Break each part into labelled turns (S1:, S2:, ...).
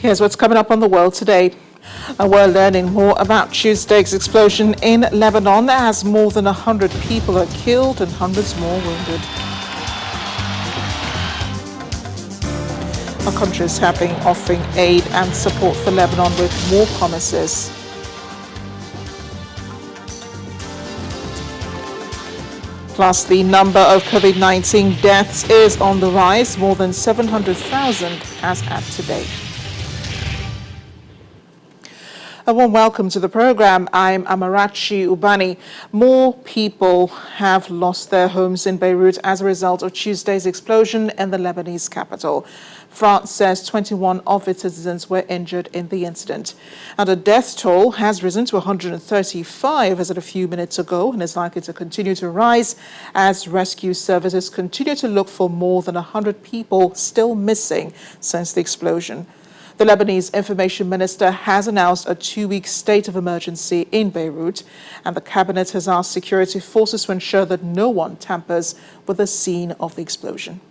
S1: Here's what's coming up on the world today. We're learning more about Tuesday's explosion in Lebanon as more than 100 people are killed and hundreds more wounded. Our countries have been offering aid and support for Lebanon with more promises. Plus, the number of COVID-19 deaths is on the rise, more than 700,000 as at today. A warm welcome to the program. I'm Amarachi Ubani. More people have lost their homes in Beirut as a result of Tuesday's explosion in the Lebanese capital. France says 21 of its citizens were injured in the incident. And the death toll has risen to 135 as of a few minutes ago and is likely to continue to rise as rescue services continue to look for more than 100 people still missing since the explosion. The Lebanese information minister has announced a 2-week state of emergency in Beirut, and the cabinet has asked security forces to ensure that no one tampers with the scene of the explosion.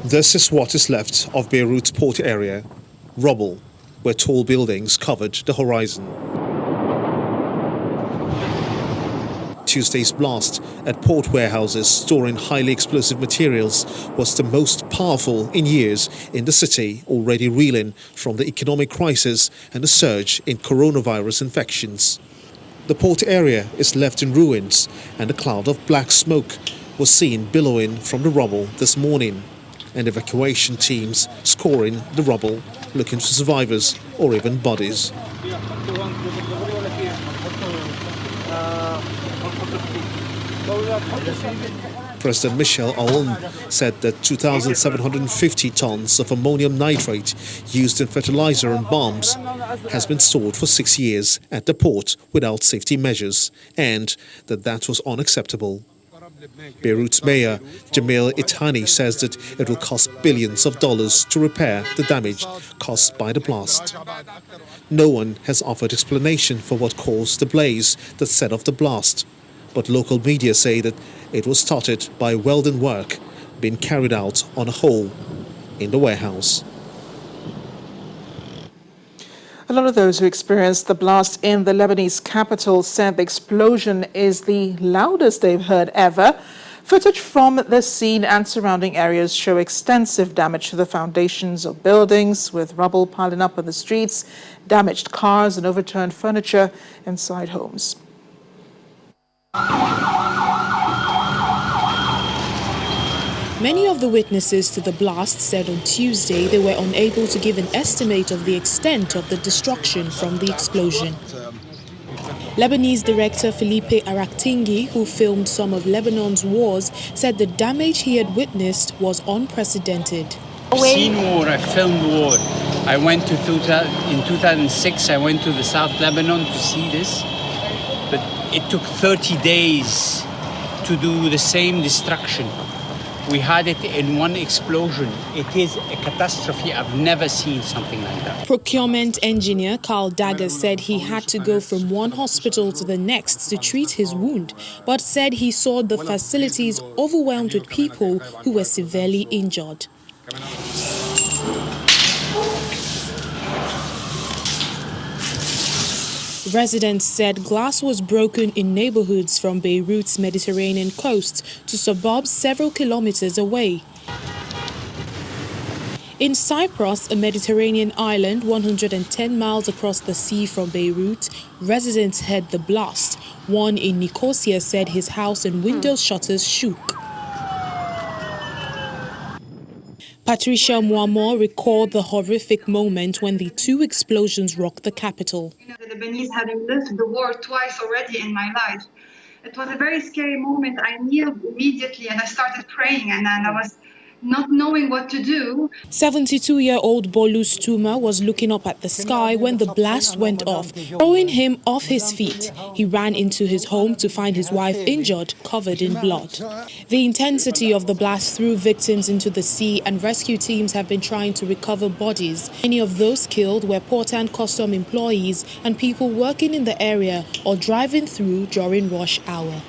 S2: This is what is left of Beirut's port area, rubble, where tall buildings covered the horizon. Tuesday's blast at port warehouses storing highly explosive materials was the most powerful in years in the city, already reeling from the economic crisis and a surge in coronavirus infections. The port area is left in ruins, and a cloud of black smoke was seen billowing from the rubble this morning, and evacuation teams scouring the rubble, looking for survivors or even bodies. President Michel Aoun said that 2,750 tons of ammonium nitrate used in fertilizer and bombs has been stored for 6 years at the port without safety measures, and that was unacceptable. Beirut's mayor, Jamil Itani, says that it will cost billions of dollars to repair the damage caused by the blast. No one has offered explanation for what caused the blaze that set off the blast, but local media say that it was started by welding work being carried out on a hole in the warehouse.
S1: A lot of those who experienced the blast in the Lebanese capital said the explosion is the loudest they've heard ever. Footage from the scene and surrounding areas show extensive damage to the foundations of buildings, with rubble piling up on the streets, damaged cars and overturned furniture inside homes.
S3: Many of the witnesses to the blast said on Tuesday they were unable to give an estimate of the extent of the destruction from the explosion. Lebanese director Philippe Araktingi, who filmed some of Lebanon's wars, said the damage he had witnessed was unprecedented.
S4: I've seen war, I filmed war. I went to in 2006, I went to the South Lebanon to see this, but it took 30 days to do the same destruction. We had it in one explosion. It is a catastrophe. I've never seen something like that.
S3: Procurement engineer Carl Dagger said he had to go from one hospital to the next to treat his wound, but said he saw the facilities overwhelmed with people who were severely injured. Residents said glass was broken in neighborhoods from Beirut's Mediterranean coast to suburbs several kilometers away. In Cyprus, a Mediterranean island 110 miles across the sea from Beirut, residents heard the blast. One in Nicosia said his house and window shutters shook. Patricia Muammo recalled the horrific moment when the two explosions rocked the capital.
S5: The Lebanese, having lived the war twice already in my life, it was a very scary moment. I kneeled immediately and I started praying, and I was not knowing what to do.
S3: 72-year-old Bolu Stuma was looking up at the sky when the blast went off, throwing him off his feet. He ran into his home to find his wife injured, covered in blood. The intensity of the blast threw victims into the sea, and rescue teams have been trying to recover bodies. Many of those killed were port and custom employees and people working in the area or driving through during rush hour.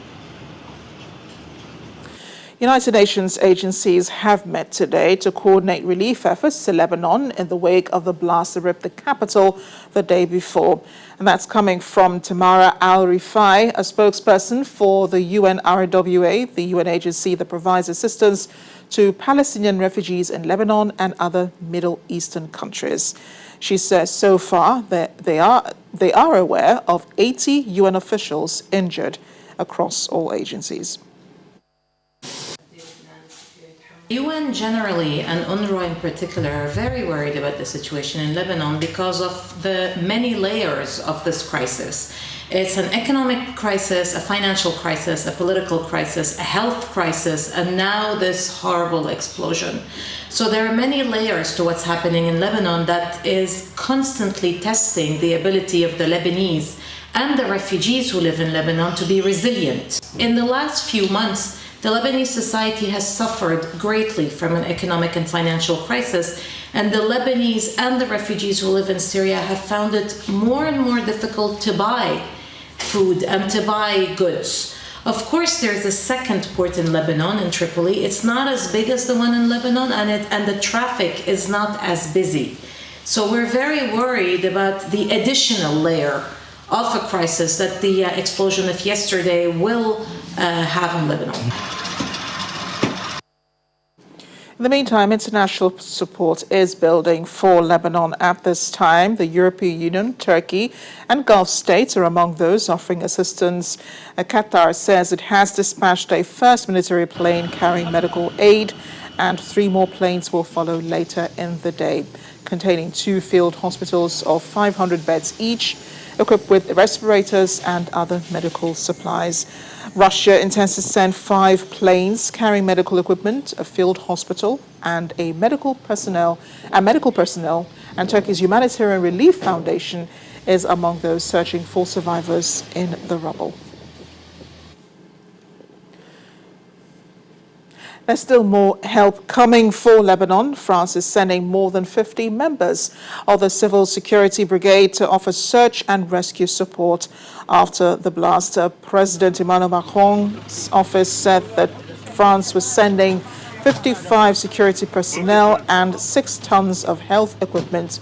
S1: United Nations agencies have met today to coordinate relief efforts to Lebanon in the wake of the blast that ripped the capital the day before. And that's coming from Tamara Al-Rifai, a spokesperson for the UNRWA, the UN agency that provides assistance to Palestinian refugees in Lebanon and other Middle Eastern countries. She says so far that they are aware of 80 UN officials injured across all agencies.
S6: UN generally and UNRWA in particular are very worried about the situation in Lebanon because of the many layers of this crisis. It's an economic crisis, a financial crisis, a political crisis, a health crisis, and now this horrible explosion. So there are many layers to what's happening in Lebanon that is constantly testing the ability of the Lebanese and the refugees who live in Lebanon to be resilient. In the last few months, the Lebanese society has suffered greatly from an economic and financial crisis, and the Lebanese and the refugees who live in Syria have found it more and more difficult to buy food and to buy goods. Of course, there's a second port in Lebanon, in Tripoli. It's not as big as the one in Lebanon, and the traffic is not as busy. So we're very worried about the additional layer of a crisis that the explosion of yesterday will have in Lebanon.
S1: In the meantime, international support is building for Lebanon at this time. The European Union, Turkey, and Gulf states are among those offering assistance. Qatar says it has dispatched a first military plane carrying medical aid, and 3 more planes will follow later in the day, containing 2 field hospitals of 500 beds each, equipped with respirators and other medical supplies. Russia intends to send 5 planes carrying medical equipment, a field hospital, and medical personnel. And Turkey's Humanitarian Relief Foundation is among those searching for survivors in the rubble. There's still more help coming for Lebanon. France is sending more than 50 members of the Civil Security Brigade to offer search and rescue support after the blast. President Emmanuel Macron's office said that France was sending 55 security personnel and 6 tons of health equipment,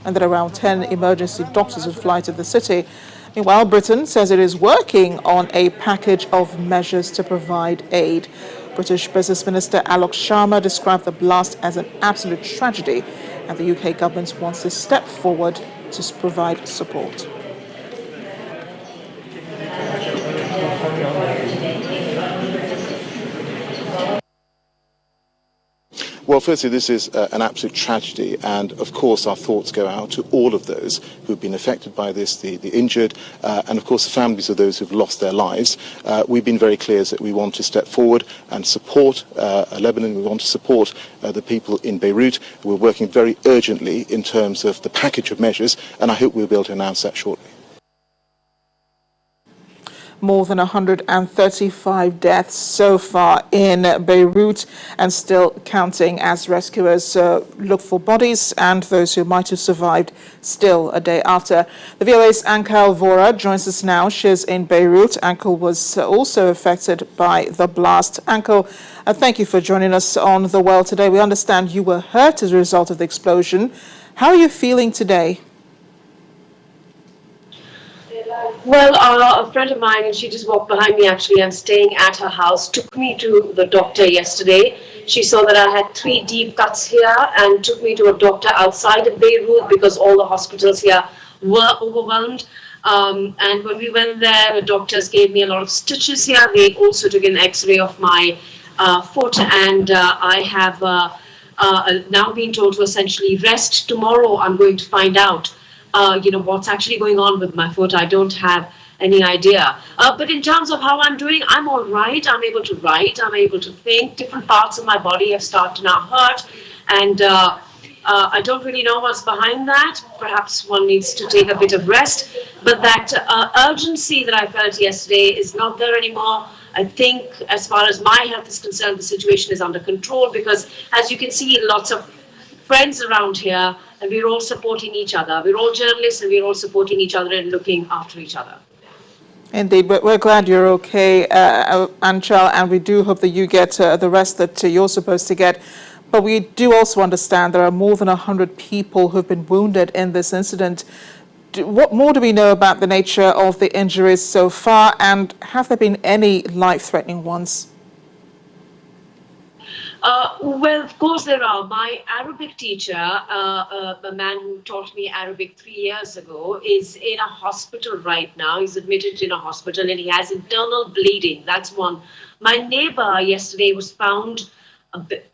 S1: and that around 10 emergency doctors would fly to the city. Meanwhile, Britain says it is working on a package of measures to provide aid. British Business Minister Alok Sharma described the blast as an absolute tragedy, and the UK government wants to step forward to provide support.
S7: Well, firstly, this is an absolute tragedy, and of course our thoughts go out to all of those who've been affected by this, the injured, and of course the families of those who've lost their lives. We've been very clear that we want to step forward and support Lebanon. We want to support the people in Beirut. We're working very urgently in terms of the package of measures, and I hope we'll be able to announce that shortly.
S1: More than 135 deaths so far in Beirut, and still counting as rescuers look for bodies and those who might have survived still a day after. The VOA's Ankal Vora joins us now. She's in Beirut. Ankal was also affected by the blast. Ankal, thank you for joining us on The Well today. We understand you were hurt as a result of the explosion. How are you feeling today?
S8: Well, a friend of mine, and she just walked behind me actually, I'm staying at her house, took me to the doctor yesterday. She saw that I had 3 deep cuts here and took me to a doctor outside of Beirut because all the hospitals here were overwhelmed. And when we went there, the doctors gave me a lot of stitches here. They also took an x-ray of my foot, and I have now been told to essentially rest. Tomorrow I'm going to find out what's actually going on with my foot. I don't have any idea. But in terms of how I'm doing, I'm all right. I'm able to write. I'm able to think. Different parts of my body have started to now hurt. And I don't really know what's behind that. Perhaps one needs to take a bit of rest. But that urgency that I felt yesterday is not there anymore. I think as far as my health is concerned, the situation is under control because, as you can see, lots of friends around here, and we're all supporting each other. We're all journalists, and we're all supporting each other and looking after each other.
S1: Indeed, but we're glad you're okay, Anchal, and we do hope that you get the rest that you're supposed to get. But we do also understand there are more than 100 people who've been wounded in this incident. What more do we know about the nature of the injuries so far, and have there been any life-threatening ones?
S8: Well, of course there are. My Arabic teacher, a man who taught me Arabic 3 years ago, is in a hospital right now. He's admitted in a hospital and he has internal bleeding. That's one. My neighbor yesterday was found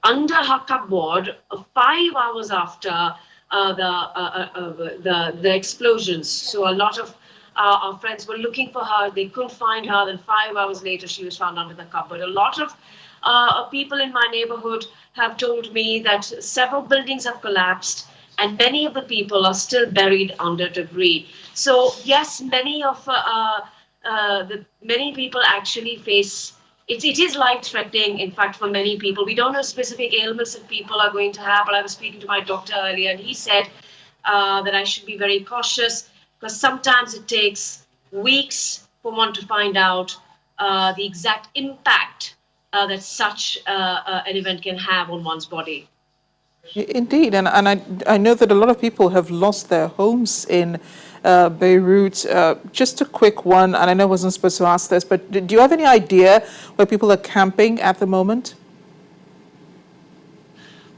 S8: under her cupboard 5 hours after the explosions. So a lot of our friends were looking for her. They couldn't find her. Then 5 hours later, she was found under the cupboard. A lot of people in my neighborhood have told me that several buildings have collapsed and many of the people are still buried under debris. So yes, many people actually face it is life-threatening, in fact, for many people. We don't know specific ailments that people are going to have, but I was speaking to my doctor earlier and he said that I should be very cautious because sometimes it takes weeks for one to find out the exact impact that such an event can have on one's body.
S1: Indeed, and I know that a lot of people have lost their homes in Beirut. Just a quick one, and I know I wasn't supposed to ask this, but do you have any idea where people are camping at the moment?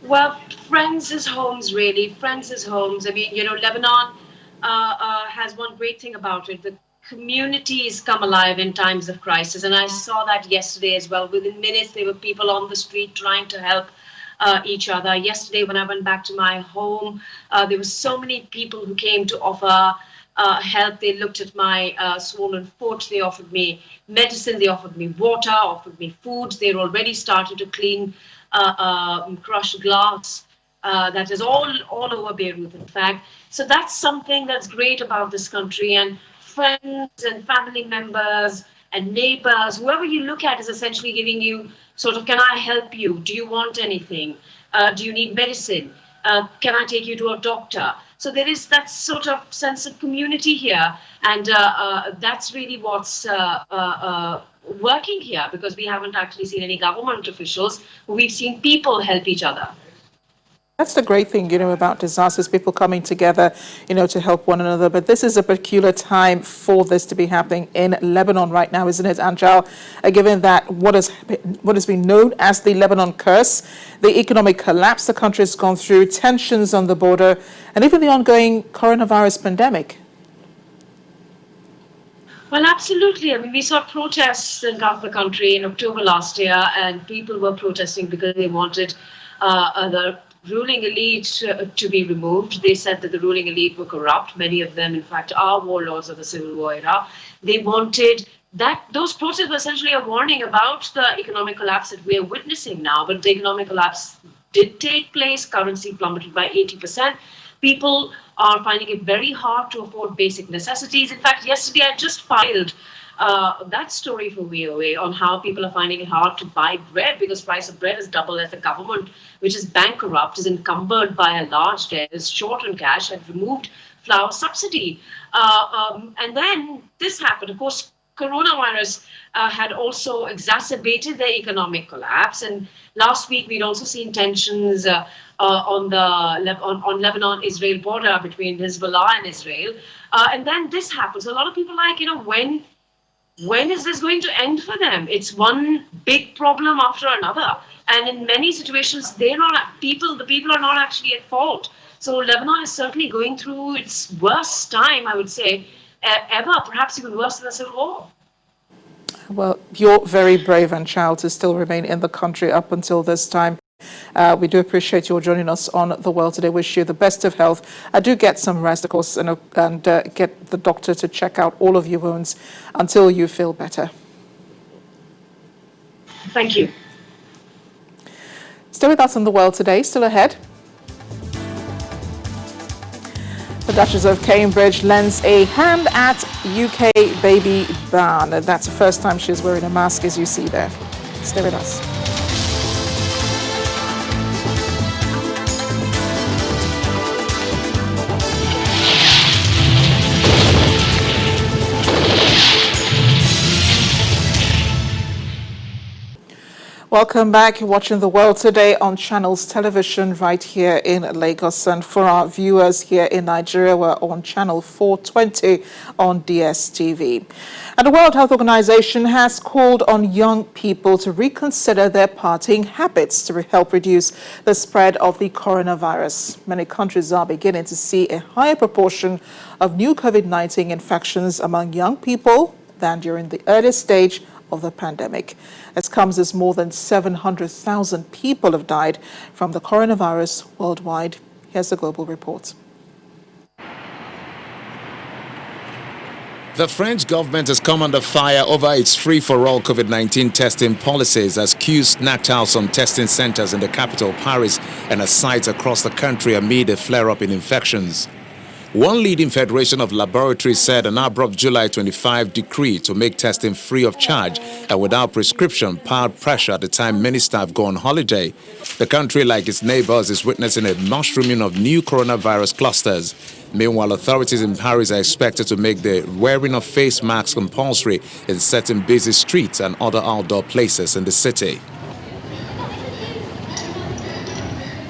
S8: Well, friends' homes, really. Friends' homes. I mean, Lebanon has one great thing about it. The communities come alive in times of crisis. And I saw that yesterday as well. Within minutes, there were people on the street trying to help each other. Yesterday, when I went back to my home, there were so many people who came to offer help. They looked at my swollen foot. They offered me medicine. They offered me water, offered me food. They're already started to clean crushed glass. That is all over Beirut, in fact. So that's something that's great about this country. And friends and family members and neighbors, whoever you look at is essentially giving you sort of, can I help you? Do you want anything? Do you need medicine? Can I take you to a doctor? So there is that sort of sense of community here. And that's really what's working here, because we haven't actually seen any government officials. We've seen people help each other.
S1: That's the great thing, about disasters, people coming together, to help one another. But this is a peculiar time for this to be happening in Lebanon right now, isn't it, Anjal? Given that what has been known as the Lebanon curse, the economic collapse the country has gone through, tensions on the border, and even the ongoing coronavirus pandemic.
S8: Well, absolutely. I mean, we saw protests in half the country in October last year, and people were protesting because they wanted the ruling elite to be removed. They said that the ruling elite were corrupt. Many of them, in fact, are warlords of the Civil War era. They wanted that. Those protests were essentially a warning about the economic collapse that we are witnessing now. But the economic collapse did take place. Currency plummeted by 80%. People are finding it very hard to afford basic necessities. In fact, yesterday I just filed that story for VOA on how people are finding it hard to buy bread because price of bread has doubled as the government, which is bankrupt, is encumbered by a large debt, is short on cash, had removed flour subsidy. And then this happened. Of course, coronavirus had also exacerbated the economic collapse. And last week, we'd also seen tensions on Lebanon-Israel border between Hezbollah and Israel. And then this happens. A lot of people are like, when is this going to end for them? It's one big problem after another. And in many situations, the people are not actually at fault. So Lebanon is certainly going through its worst time, I would say, ever, perhaps even worse than the Civil War.
S1: Well, you're very brave and child to still remain in the country up until this time. We do appreciate your joining us on The World today. Wish you the best of health. Do get some rest, of course, and get the doctor to check out all of your wounds until you feel better.
S8: Thank you.
S1: Stay with us on The World today. Still ahead. The Duchess of Cambridge lends a hand at UK baby ban. That's the first time she's wearing a mask, as you see there. Stay with us. Welcome back. You're watching The World Today on Channels Television right here in Lagos. And for our viewers here in Nigeria, we're on Channel 420 on DSTV. And the World Health Organization has called on young people to reconsider their partying habits to help reduce the spread of the coronavirus. Many countries are beginning to see a higher proportion of new COVID-19 infections among young people than during the earliest stage of the pandemic. This comes as more than 700,000 people have died from the coronavirus worldwide. Here's a global report.
S9: The French government has come under fire over its free-for-all COVID-19 testing policies as queues knocked out some testing centers in the capital, Paris, and at sites across the country amid a flare-up in infections. One leading federation of laboratories said an abrupt July 25 decree to make testing free of charge and without prescription piled pressure at the time many staff go on holiday. The country, like its neighbors, is witnessing a mushrooming of new coronavirus clusters. Meanwhile, authorities in Paris are expected to make the wearing of face masks compulsory in certain busy streets and other outdoor places in the city.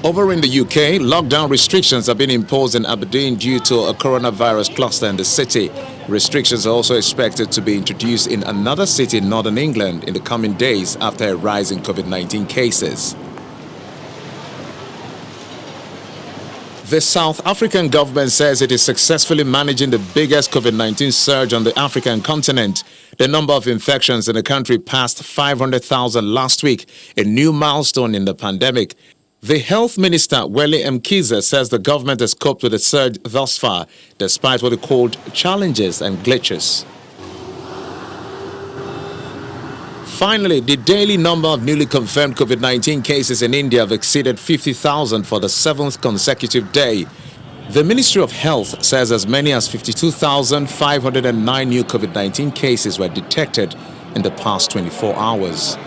S9: Over in the UK, lockdown restrictions have been imposed in Aberdeen due to a coronavirus cluster in the city. Restrictions are also expected to be introduced in another city in northern England in the coming days after a rise in COVID-19 cases. The South African government says it is successfully managing the biggest COVID-19 surge on the African continent. The number of infections in the country passed 500,000 last week, a new milestone in the pandemic. The Health Minister, Wele Mkize, says the government has coped with the surge thus far, despite what he called challenges and glitches. Finally, the daily number of newly confirmed COVID-19 cases in India have exceeded 50,000 for the 7th consecutive day. The Ministry of Health says as many as 52,509 new COVID-19 cases were detected in the past 24 hours.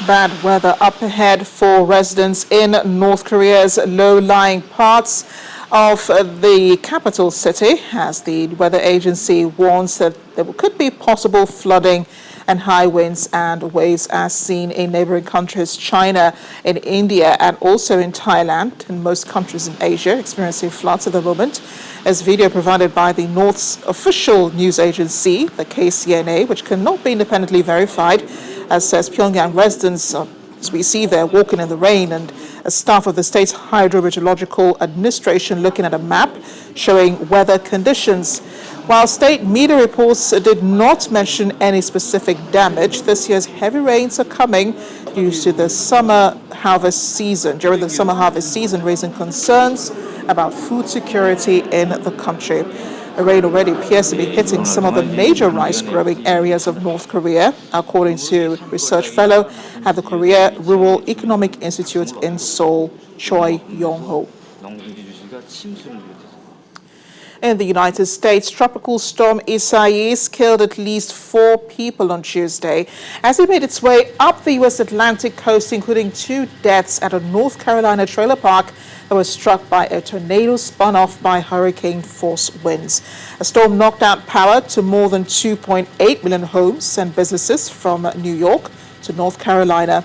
S1: Bad weather up ahead for residents in North Korea's low-lying parts of the capital city, as the weather agency warns that there could be possible flooding and high winds and waves as seen in neighboring countries, China, in India, and also in Thailand, and most countries in Asia experiencing floods at the moment. As video provided by the North's official news agency, the KCNA, which cannot be independently verified, as says Pyongyang residents, as we see there, walking in the rain, and a staff of the state's hydrometeorological administration looking at a map showing weather conditions. While state media reports did not mention any specific damage, this year's heavy rains are coming due to the summer harvest season. During the summer harvest season, raising concerns about food security in the country. The rain already appears to be hitting some of the major rice-growing areas of North Korea, according to research fellow at the Korea Rural Economic Institute in Seoul, Choi Yong-ho. In the United States, tropical storm Isaias killed at least 4 people on Tuesday as it made its way up the U.S. Atlantic coast, including 2 deaths at a North Carolina trailer park that was struck by a tornado spun off by hurricane-force winds. A storm knocked out power to more than 2.8 million homes and businesses from New York to North Carolina.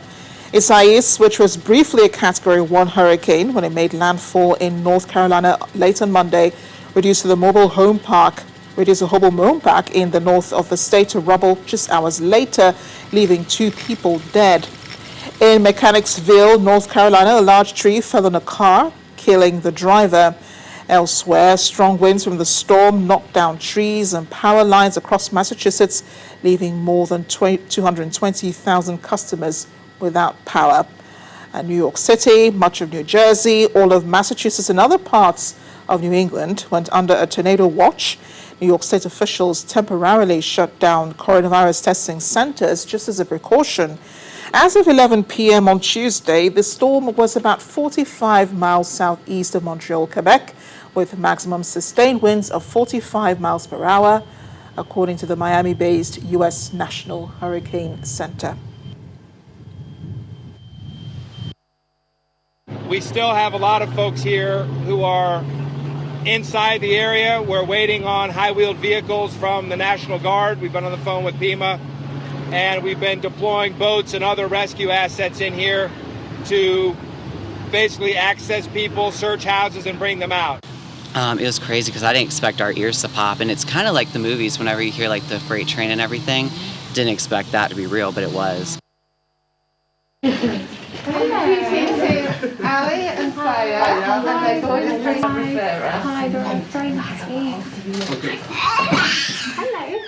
S1: Isaias, which was briefly a Category 1 hurricane when it made landfall in North Carolina late on Monday, reduced a mobile home park in the north of the state to rubble just hours later, leaving 2 people dead. In Mechanicsville, North Carolina, a large tree fell on a car, killing the driver. Elsewhere, strong winds from the storm knocked down trees and power lines across Massachusetts, leaving more than 220,000 customers without power. New York City, much of New Jersey, all of Massachusetts and other parts of New England went under a tornado watch. New York State officials temporarily shut down coronavirus testing centers just as a precaution. As of 11 p.m. on Tuesday, the storm was about 45 miles southeast of Montreal, Quebec, with maximum sustained winds of 45 miles per hour, according to the Miami-based U.S. National Hurricane Center.
S10: We still have a lot of folks here who are inside the area. We're waiting on high-wheeled vehicles from the National Guard. We've been on the phone with FEMA, and we've been deploying boats and other rescue assets in here to basically access people, search houses, and bring them out.
S11: It was crazy because I didn't expect our ears to pop, and it's kind of like the movies whenever you hear like the freight train and everything. Didn't expect that to be real, but it was.
S12: Ali and Saya, and they're going to bring Sarah.
S13: Hi, they're very nice. Hello.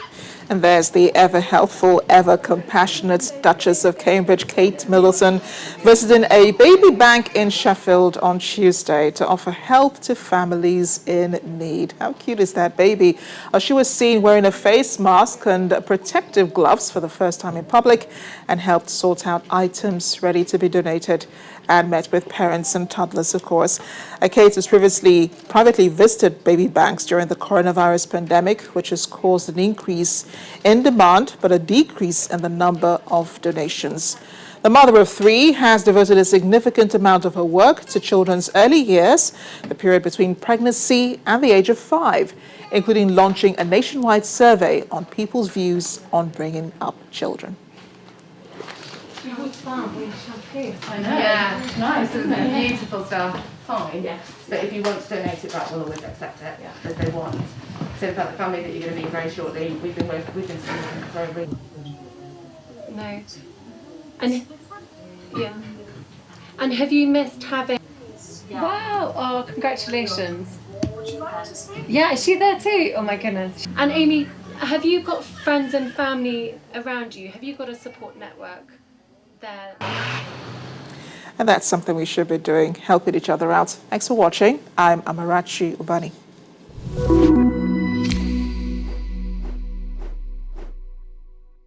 S1: And there's the ever helpful, ever compassionate Duchess of Cambridge, Kate Middleton, visiting a baby bank in Sheffield on Tuesday to offer help to families in need. How cute is that baby? She was seen wearing a face mask and protective gloves for the first time in public and helped sort out items ready to be donated and met with parents and toddlers, of course. Kate has previously privately visited baby banks during the coronavirus pandemic, which has caused an increase in demand, but a decrease in the number of donations. The mother of three has devoted a significant amount of her work to children's early years, the period between pregnancy and the age of 5, including launching a nationwide survey on people's views on bringing up children.
S12: I know. Yeah, it's nice, isn't it? Beautiful stuff. Fine. Yes. But if you want to donate it back, we'll always accept it. Yeah. If they want. So in fact, the family that you're going to meet very shortly, we've been speaking for a week.
S13: No. And yeah. And have you missed having? Yeah. Wow! Oh, congratulations. Would you like to see? Yeah, is she there too? Oh my goodness. And Amy, have you got friends and family around you? Have you got a support network there?
S1: And that's something we should be doing, helping each other out. Thanks for watching. I'm Amarachi Ubani.